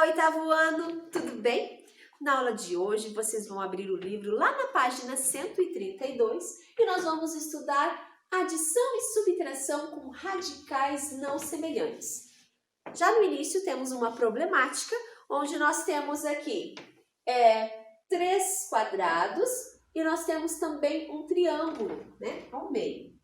oitavo ano, tudo bem? Na aula de hoje, vocês vão abrir o livro lá na página 132 e nós vamos estudar adição e subtração com radicais não semelhantes. Já no início, temos uma problemática, onde nós temos aqui 3 quadrados e nós temos também um triângulo, né, ao meio.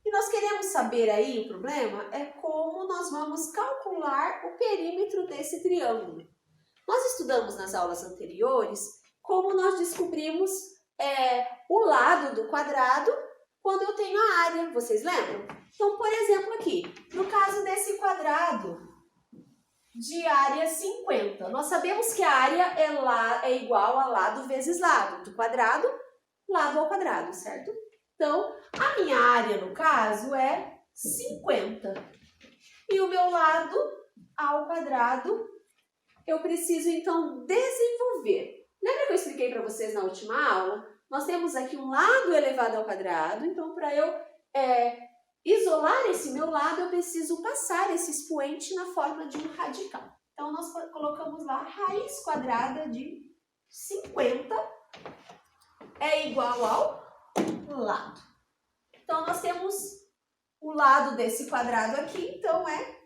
E nós queremos saber aí, o problema é como nós vamos calcular o perímetro desse triângulo. Nós estudamos nas aulas anteriores como nós descobrimos o lado do quadrado quando eu tenho a área, vocês lembram? Então, por exemplo aqui, no caso desse quadrado de área 50, nós sabemos que a área é igual a lado vezes lado, do quadrado, lado ao quadrado, certo? Então, a minha área, no caso, é 50. E o meu lado ao quadrado, eu preciso, então, desenvolver. Lembra que eu expliquei para vocês na última aula? Nós temos aqui um lado elevado ao quadrado. Então, para eu isolar esse meu lado, eu preciso passar esse expoente na forma de um radical. Então, nós colocamos lá raiz quadrada de 50 é igual ao lado. Então, nós temos o lado desse quadrado aqui, então é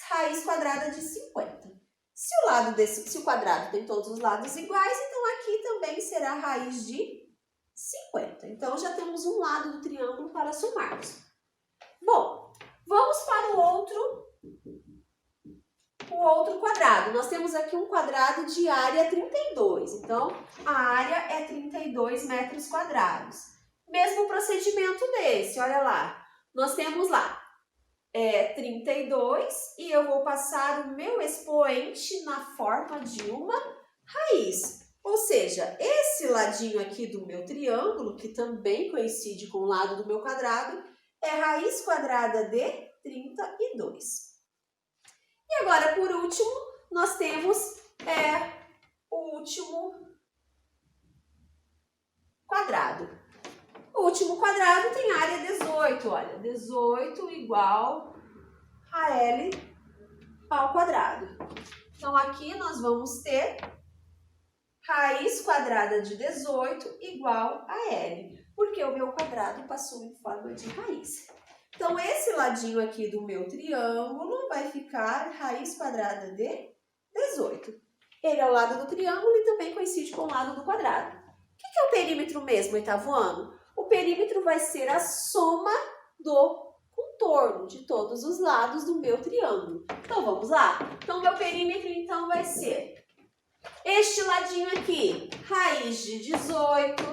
raiz quadrada de 50. Se o quadrado tem todos os lados iguais, então aqui também será raiz de 50. Então, já temos um lado do triângulo para somarmos. Bom, vamos para o outro quadrado. Nós temos aqui um quadrado de área 32. Então, a área é 32 metros quadrados. Mesmo procedimento desse, olha lá. Nós temos lá 32 e eu vou passar o meu expoente na forma de uma raiz. Ou seja, esse ladinho aqui do meu triângulo, que também coincide com o lado do meu quadrado, é raiz quadrada de 32. E agora, por último, nós temos o último quadrado. O último quadrado tem área 18, olha, 18 igual a L ao quadrado. Então, aqui nós vamos ter raiz quadrada de 18 igual a L, porque o meu quadrado passou em forma de raiz. Então, esse ladinho aqui do meu triângulo vai ficar raiz quadrada de 18. Ele é o lado do triângulo e também coincide com o lado do quadrado. O que é o perímetro mesmo, oitavo ano? O perímetro vai ser a soma do contorno de todos os lados do meu triângulo. Então, vamos lá? Então, meu perímetro, então, vai ser este ladinho aqui, raiz de 18,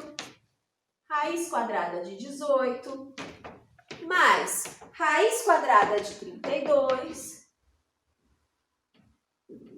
raiz quadrada de 18, mais raiz quadrada de 32,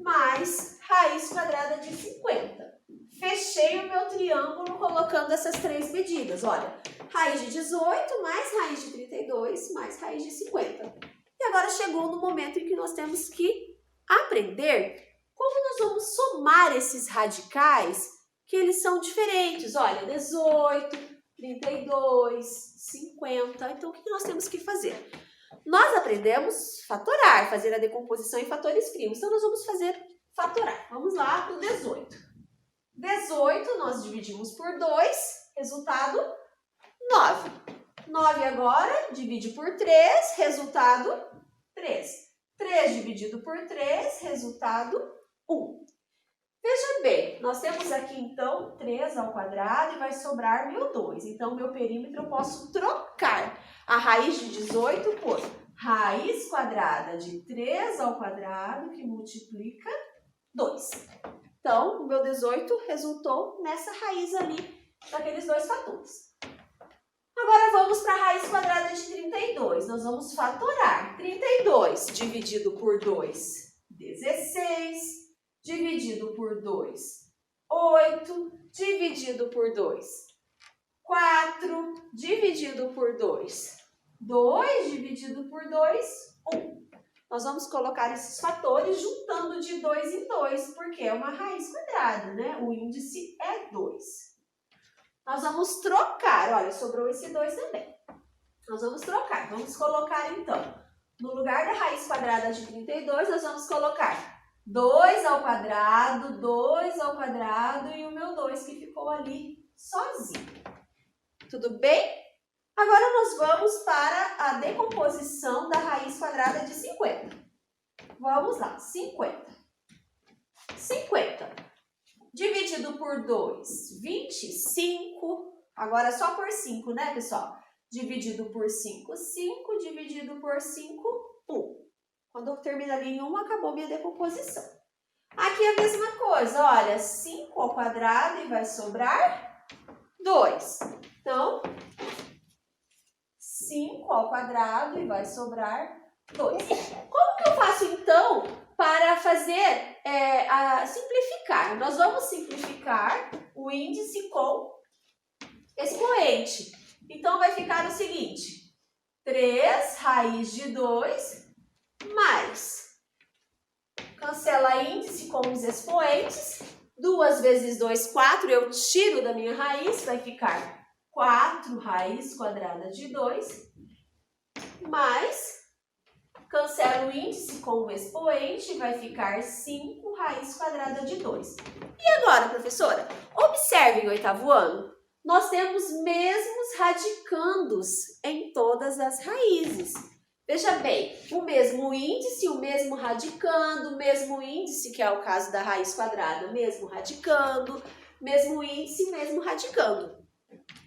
mais raiz quadrada de 50. Fechei o meu triângulo colocando essas 3 medidas. Olha, raiz de 18 mais raiz de 32 mais raiz de 50. E agora chegou no momento em que nós temos que aprender como nós vamos somar esses radicais, que eles são diferentes. Olha, 18, 32, 50. Então, o que nós temos que fazer? Nós aprendemos fatorar, fazer a decomposição em fatores primos. Então, nós vamos fazer fatorar. Vamos lá para o 18. 18 nós dividimos por 2, resultado 9. 9 agora divide por 3, resultado 3. 3 dividido por 3, resultado 1. Veja bem, nós temos aqui então 3 ao quadrado e vai sobrar meu 2. Então, meu perímetro eu posso trocar a raiz de 18 por raiz quadrada de 3 ao quadrado, que multiplica 2. Então, o meu 18 resultou nessa raiz ali, daqueles 2 fatores. Agora, vamos para a raiz quadrada de 32. Nós vamos fatorar. 32 dividido por 2, 16. Dividido por 2, 8. Dividido por 2, 4. Dividido por 2, 2. Dividido por 2, 1. Nós vamos colocar esses fatores juntando de 2 em 2, porque é uma raiz quadrada, né? O índice é 2. Nós vamos trocar, olha, sobrou esse 2 também. Nós vamos trocar, vamos colocar então, no lugar da raiz quadrada de 32, nós vamos colocar 2 ao quadrado, 2 ao quadrado e o meu 2 que ficou ali sozinho. Tudo bem? Agora nós vamos para a decomposição da raiz quadrada de 50. Vamos lá, 50. 50 dividido por 2, 25. Agora só por 5, né, pessoal? Dividido por 5, 5. Dividido por 5, 1. Quando eu termino ali em 1, acabou minha decomposição. Aqui é a mesma coisa, olha, 5 ao quadrado e vai sobrar 2. Então, 5 ao quadrado e vai sobrar 2. Como que eu faço, então, para fazer, simplificar? Nós vamos simplificar o índice com expoente. Então, vai ficar o seguinte, 3 raiz de 2 mais, cancela índice com os expoentes, 2 vezes 2, 4, eu tiro da minha raiz, vai ficar 4 raiz quadrada de 2, mais, cancela o índice com o expoente, vai ficar 5 raiz quadrada de 2. E agora, professora, observem o oitavo ano. Nós temos mesmos radicandos em todas as raízes. Veja bem, o mesmo índice, o mesmo radicando, o mesmo índice, que é o caso da raiz quadrada, mesmo radicando, mesmo índice, mesmo radicando.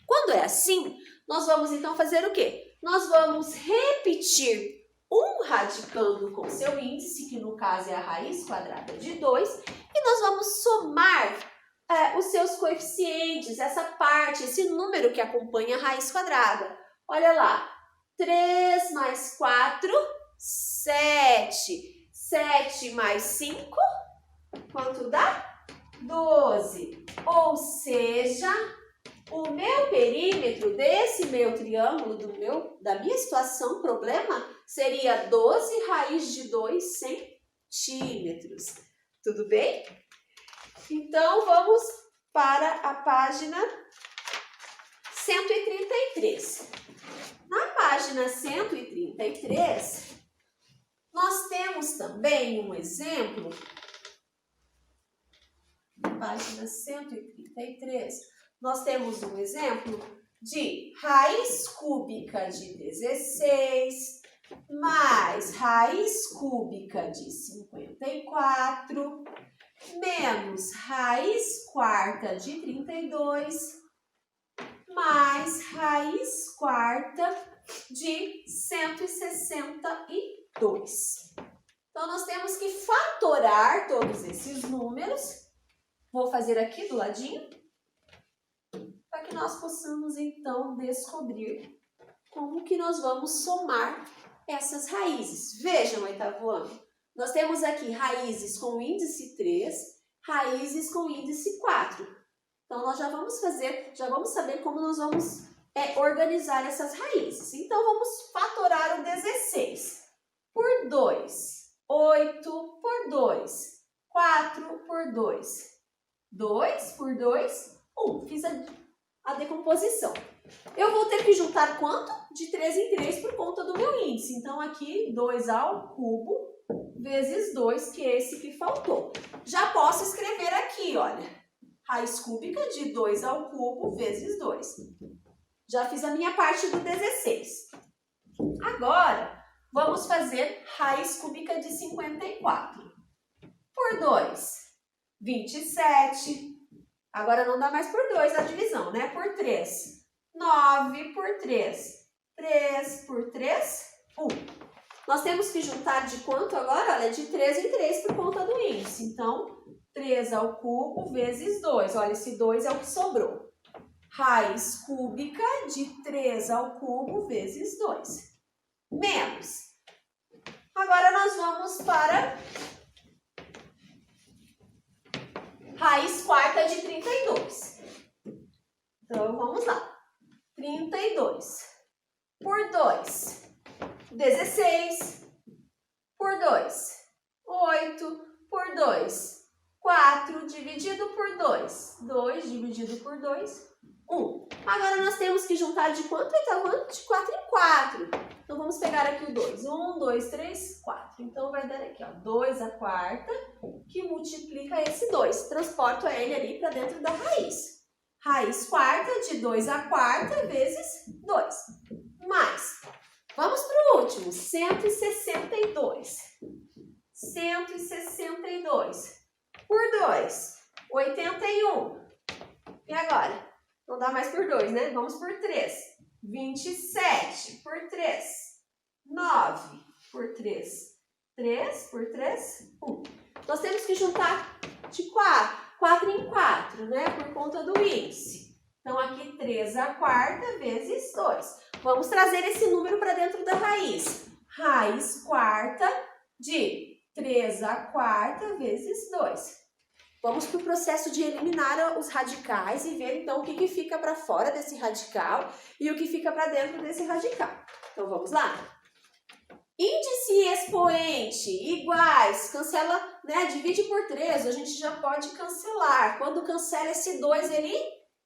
Quando é assim, nós vamos então fazer o quê? Nós vamos repetir um radicando com seu índice, que no caso é a raiz quadrada de 2, e nós vamos somar os seus coeficientes, essa parte, esse número que acompanha a raiz quadrada. Olha lá, 3 mais 4, 7. 7 mais 5, quanto dá? 12. Ou seja, o meu perímetro desse meu triângulo, da minha situação, problema, seria 12 raiz de 2 centímetros. Tudo bem? Então, vamos para a página 133. Na página 133, nós temos também um exemplo. Na página 133, nós temos um exemplo de raiz cúbica de 16 mais raiz cúbica de 54 menos raiz quarta de 32 mais raiz quarta de 162. Então, nós temos que fatorar todos esses números. Vou fazer aqui do ladinho, para que nós possamos, então, descobrir como que nós vamos somar essas raízes. Vejam, oitavo ano. Nós temos aqui raízes com índice 3, raízes com índice 4. Então, nós já vamos saber como nós vamos organizar essas raízes. Então, vamos fatorar o 16 por 2, 8 por 2, 4 por 2, 2 por 2, 1. Fiz a decomposição. Eu vou ter que juntar quanto? De 3 em 3 por conta do meu índice. Então, aqui, 2 ao cubo vezes 2, que é esse que faltou. Já posso escrever aqui, olha, raiz cúbica de 2 ao cubo vezes 2. Já fiz a minha parte do 16. Agora, vamos fazer raiz cúbica de 54. Por 2, 27. Agora não dá mais por 2 a divisão, né? Por 3, 9 por 3. 3 por 3, 1. Nós temos que juntar de quanto agora? Olha, de 3 em 3 por conta do índice. Então, 3 ao cubo vezes 2. Olha, esse 2 é o que sobrou. Raiz cúbica de 3 ao cubo vezes 2. Menos. Agora, nós vamos para raiz quarta de 32. Então, vamos lá. 32 por 2. 16 por 2, 8 por 2, 4 dividido por 2, 2 dividido por 2, 1. Agora, nós temos que juntar de quanto, oitavo ano? De 4 em 4. Então, vamos Vamos pegar aqui o 2. 1, 2, 3, 4. Então, vai dar aqui, ó, 2 à quarta, que multiplica esse 2. Transporto ele ali para dentro da raiz. Raiz quarta de 2 à quarta vezes 2. Mais, vamos para o último, 162. 162 por 2, 81. E agora? Não dá mais por 2, né? Vamos por 3. 27 por 3. 9 por 3. 3 por 3, 1. Nós temos que juntar de 4. 4 em 4, né? Por conta do índice. Então, aqui 3 à quarta vezes 2. Vamos trazer esse número para dentro da raiz. Raiz quarta de 3 à quarta vezes 2. Vamos para o processo de eliminar os radicais e ver, então, o que fica para fora desse radical e o que fica para dentro desse radical. Então, vamos lá? Índice e expoente iguais, cancela, né? Divide por 3, a gente já pode cancelar. Quando cancela esse 2, ele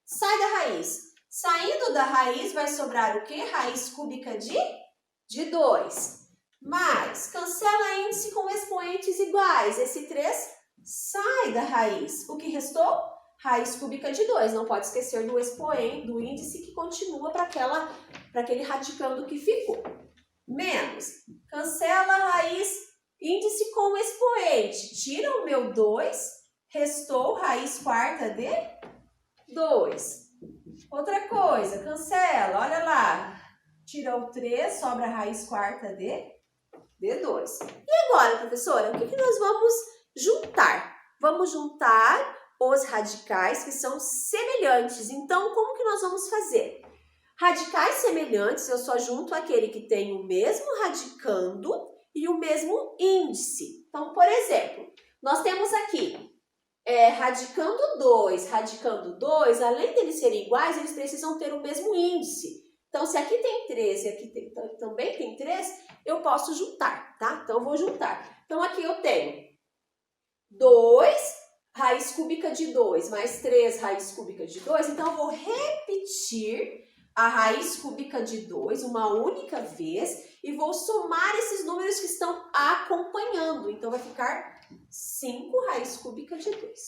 sai da raiz. Saindo da raiz, vai sobrar o quê? Raiz cúbica de 2. Mais, cancela índice com expoentes iguais. Esse 3 sai da raiz. O que restou? Raiz cúbica de 2. Não pode esquecer do expoente, do índice que continua para aquele radicando que ficou. Menos, cancela a raiz índice com expoente. Tira o meu 2, restou raiz quarta de 2. Outra coisa, cancela, olha lá. Tira o 3, sobra a raiz quarta de 2. E agora, professora, o que nós vamos juntar? Vamos juntar os radicais que são semelhantes. Então, como que nós vamos fazer? Radicais semelhantes, eu só junto aquele que tem o mesmo radicando e o mesmo índice. Então, por exemplo, nós temos aqui radicando 2, além deles serem iguais, eles precisam ter o mesmo índice. Então, se aqui tem 3 e aqui também tem 3, eu posso juntar, tá? Então, eu vou juntar. Então, aqui eu tenho 2, raiz cúbica de 2, mais 3, raiz cúbica de 2. Então, eu vou repetir a raiz cúbica de 2 uma única vez e vou somar esses números que estão acompanhando. Então, vai ficar 5 raiz cúbica de 2.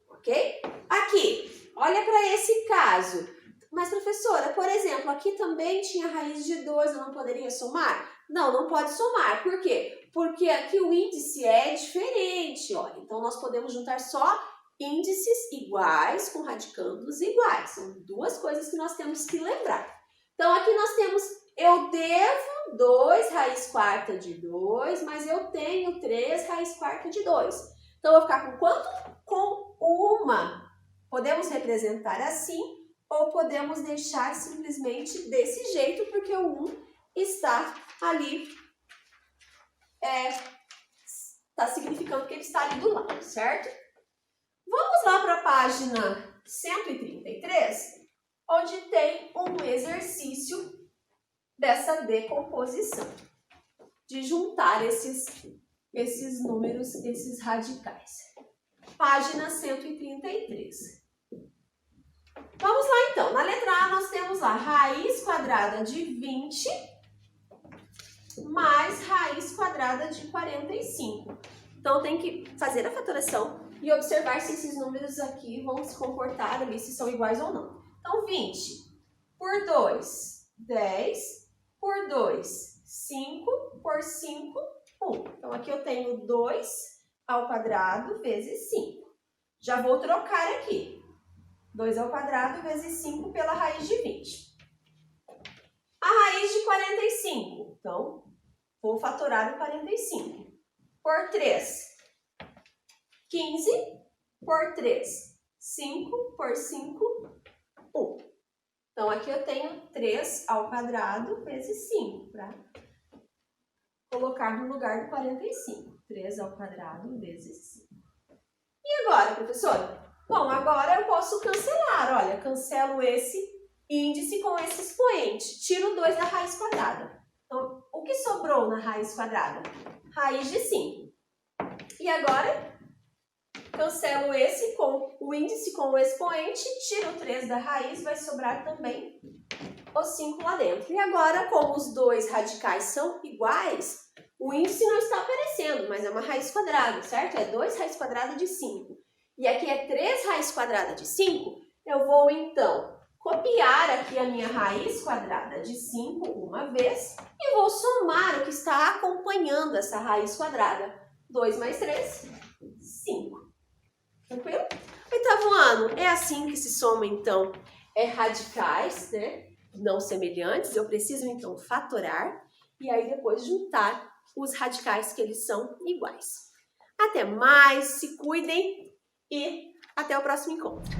Ok? Aqui, olha para esse caso. Mas, professora, por exemplo, aqui também tinha raiz de 2, eu não poderia somar? Não, não pode somar. Por quê? Porque aqui o índice é diferente, olha. Então, nós podemos juntar só índices iguais com radicandos iguais. São duas coisas que nós temos que lembrar. Então, aqui nós temos, eu devo 2 raiz quarta de 2, mas eu tenho 3 raiz quarta de 2. Então, eu vou ficar com quanto? Com uma. Podemos representar assim ou podemos deixar simplesmente desse jeito, porque o 1 está ali, está significando que ele está ali do lado, certo? Vamos lá para a página 133, onde tem um exercício dessa decomposição, de juntar esses números, esses radicais. Página 133. Vamos lá então, na letra A nós temos lá raiz quadrada de 20 mais raiz quadrada de 45. Então tem que fazer a fatoração e observar se esses números aqui vão se comportar ali, se são iguais ou não. Então 20 por 2, 10, por 2, 5, por 5, 1. Então aqui eu tenho 2 ao quadrado vezes 5. Já vou trocar aqui. 2 ao quadrado vezes 5 pela raiz de 20. A raiz de 45. Então, vou fatorar o 45. Por 3, 15. Por 3, 5. Por 5, 1. Então, aqui eu tenho 3 ao quadrado vezes 5, para colocar no lugar do 45. 3 ao quadrado vezes 5. E agora, professora? Bom, agora eu posso cancelar. Olha, cancelo esse índice com esse expoente. Tiro 2 da raiz quadrada. Então, o que sobrou na raiz quadrada? Raiz de 5. E agora, cancelo esse com o índice com o expoente. Tiro 3 da raiz, vai sobrar também os 5 lá dentro. E agora, como os dois radicais são iguais, o índice não está aparecendo, mas é uma raiz quadrada, certo? É 2 raiz quadrada de 5. E aqui é 3 raiz quadrada de 5. Eu vou, então, copiar aqui a minha raiz quadrada de 5 uma vez e vou somar o que está acompanhando essa raiz quadrada. 2 mais 3, 5. Tranquilo? Oitavo ano, é assim que se soma, então, radicais, né, não semelhantes. Eu preciso, então, fatorar e aí depois juntar os radicais que eles são iguais. Até mais, se cuidem e até o próximo encontro.